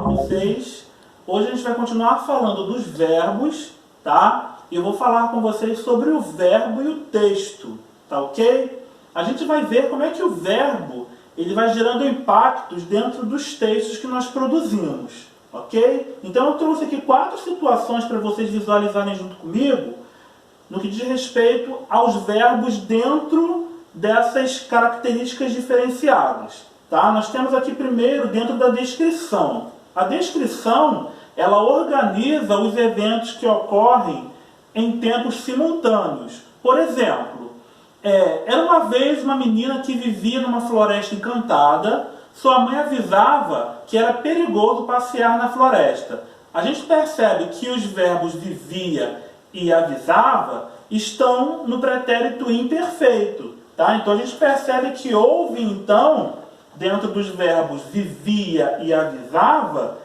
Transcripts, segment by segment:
Vocês, hoje a gente vai continuar falando dos verbos, tá? E eu vou falar com vocês sobre o verbo e o texto, tá ok? A gente vai ver como é que o verbo ele vai gerando impactos dentro dos textos que nós produzimos, ok? Então eu trouxe aqui 4 situações para vocês visualizarem junto comigo no que diz respeito aos verbos dentro dessas características diferenciadas, tá? Nós temos aqui primeiro dentro da descrição. A descrição, ela organiza os eventos que ocorrem em tempos simultâneos. Por exemplo, era uma vez uma menina que vivia numa floresta encantada. Sua mãe avisava que era perigoso passear na floresta. A gente percebe que os verbos vivia e avisava estão no pretérito imperfeito, tá? Então a gente percebe que houve, então, dentro dos verbos vivia e avisava,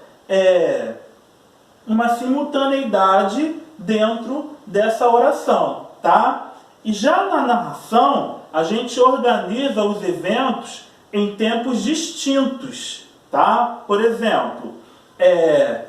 uma simultaneidade dentro dessa oração, tá? E já na narração, a gente organiza os eventos em tempos distintos, tá? Por exemplo,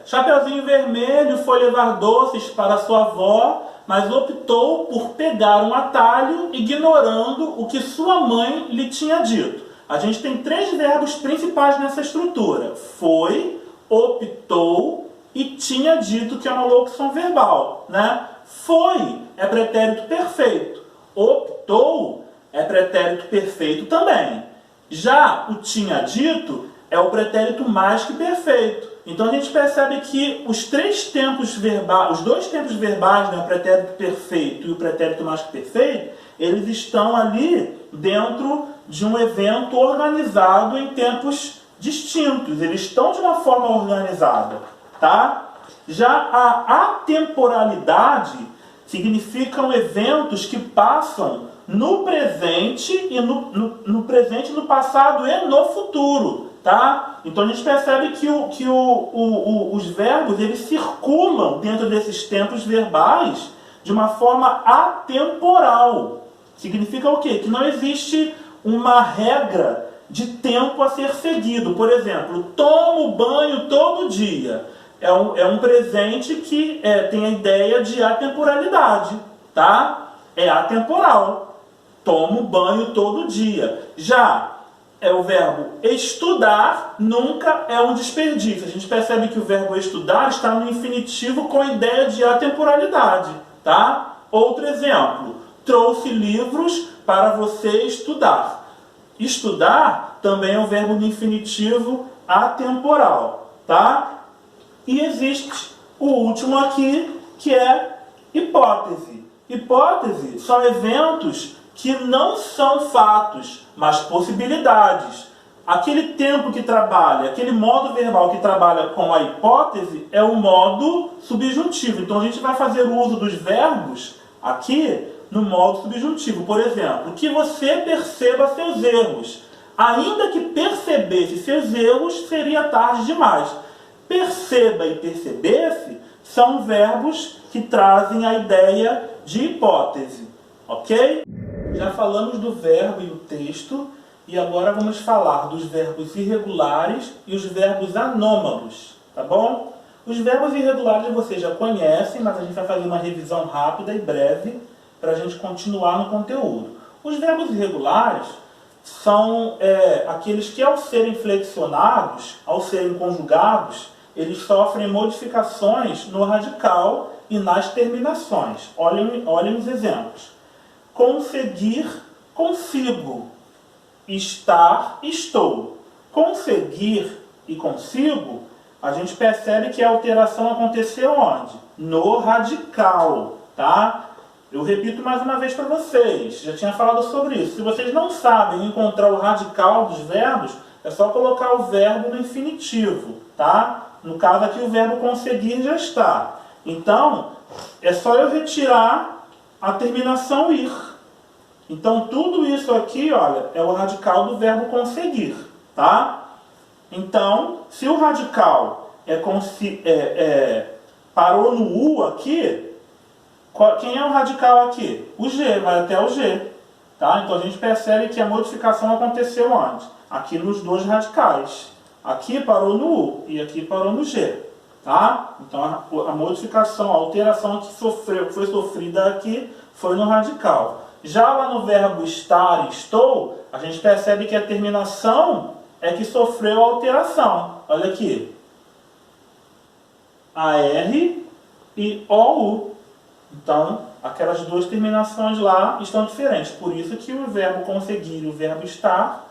Chapeuzinho Vermelho foi levar doces para sua avó, mas optou por pegar um atalho, ignorando o que sua mãe lhe tinha dito. A gente tem 3 verbos principais nessa estrutura. Foi, optou e tinha dito, que é uma locução verbal, né? Foi é pretérito perfeito. Optou é pretérito perfeito também. Já o tinha dito é o pretérito mais que perfeito. Então a gente percebe que os 3 tempos verbais, os 2 tempos verbais, né, o pretérito perfeito e o pretérito mais que perfeito, eles estão ali dentro de um evento organizado em tempos distintos. Eles estão de uma forma organizada, tá? Já a atemporalidade significam eventos que passam no presente e no presente, no passado e no futuro, tá? Então a gente percebe que os verbos eles circulam dentro desses tempos verbais de uma forma atemporal. Significa o quê? Que não existe uma regra de tempo a ser seguido. Por exemplo, tomo banho todo dia. É um presente que tem a ideia de atemporalidade, tá? É atemporal. Tomo banho todo dia. Já o verbo estudar nunca é um desperdício. A gente percebe que o verbo estudar está no infinitivo com a ideia de atemporalidade, tá? Outro exemplo. Trouxe livros para você estudar. Estudar também é um verbo no infinitivo atemporal, tá? E existe o último aqui, que é hipótese. Hipótese são eventos que não são fatos, mas possibilidades. Aquele tempo que trabalha, aquele modo verbal que trabalha com a hipótese é o modo subjuntivo. Então a gente vai fazer o uso dos verbos aqui no modo subjuntivo. Por exemplo, que você perceba seus erros. Ainda que percebesse seus erros, seria tarde demais. Perceba e perceber-se são verbos que trazem a ideia de hipótese, ok? Já falamos do verbo e o texto, e agora vamos falar dos verbos irregulares e os verbos anômalos, tá bom? Os verbos irregulares vocês já conhecem, mas a gente vai fazer uma revisão rápida e breve para a gente continuar no conteúdo. Os verbos irregulares são aqueles que, ao serem flexionados, ao serem conjugados, eles sofrem modificações no radical e nas terminações. Olhem os exemplos. Conseguir, consigo. Estar, estou. Conseguir e consigo, a gente percebe que a alteração aconteceu onde? No radical, tá? Eu repito mais uma vez para vocês, já tinha falado sobre isso. Se vocês não sabem encontrar o radical dos verbos, é só colocar o verbo no infinitivo, tá? No caso aqui o verbo conseguir já está. Então, é só eu retirar a terminação ir. Então, tudo isso aqui, olha, é o radical do verbo conseguir, tá? Então, se o radical parou no U aqui, quem é o radical aqui? O G, vai até o G, tá? Então, a gente percebe que a modificação aconteceu onde? aqui nos dois radicais. Aqui parou no U e aqui parou no G. Tá? Então a modificação, a alteração que foi sofrida aqui foi no radical. Já lá no verbo estar, estou, a gente percebe que a terminação é que sofreu a alteração. Olha aqui. AR e OU. Então, aquelas duas terminações lá estão diferentes. Por isso que o verbo conseguir e o verbo estar,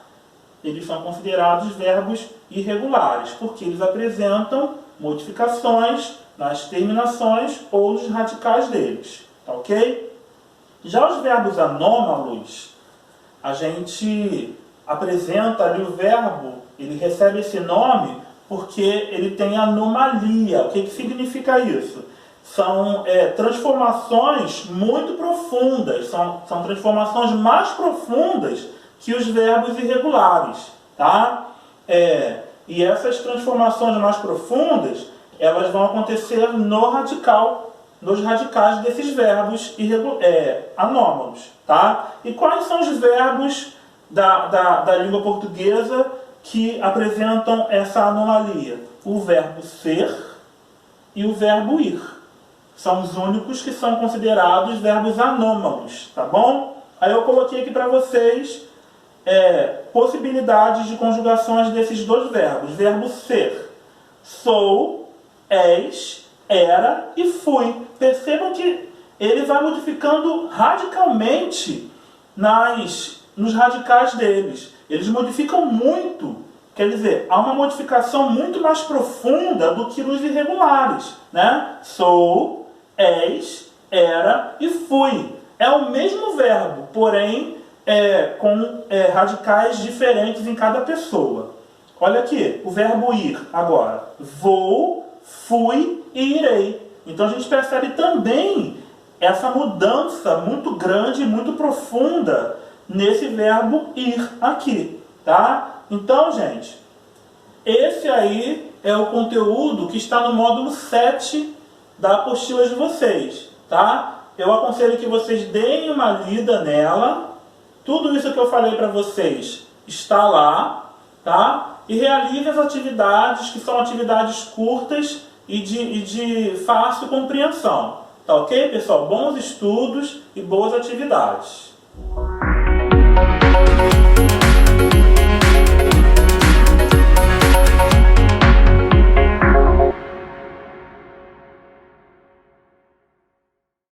eles são considerados verbos irregulares, porque eles apresentam modificações nas terminações ou nos radicais deles. Tá ok? Já os verbos anômalos, a gente apresenta ali o verbo, ele recebe esse nome porque ele tem anomalia. O que significa isso? São transformações muito profundas, são transformações mais profundas que os verbos irregulares. Tá? E essas transformações mais profundas, elas vão acontecer no radical, nos radicais desses verbos anômalos. Tá? E quais são os verbos da língua portuguesa que apresentam essa anomalia? O verbo ser e o verbo ir. São os únicos que são considerados verbos anômalos. Tá bom? Aí eu coloquei aqui para vocês possibilidades de conjugações desses dois verbos. Verbo ser: sou, és, era e fui. Percebam que ele vai modificando radicalmente nos radicais deles. Eles modificam muito. Quer dizer, há uma modificação muito mais profunda do que nos irregulares. Né? Sou, és, era e fui. É o mesmo verbo, porém com radicais diferentes em cada pessoa. Olha aqui, o verbo ir agora. Vou, fui e irei. Então a gente percebe também essa mudança muito grande, muito profunda nesse verbo ir aqui. Tá? Então, gente, esse aí é o conteúdo que está no módulo 7 da apostila de vocês. Tá? Eu aconselho que vocês deem uma lida nela. Tudo isso que eu falei para vocês está lá, tá? E realize as atividades, que são atividades curtas e de fácil compreensão. Tá ok, pessoal? Bons estudos e boas atividades.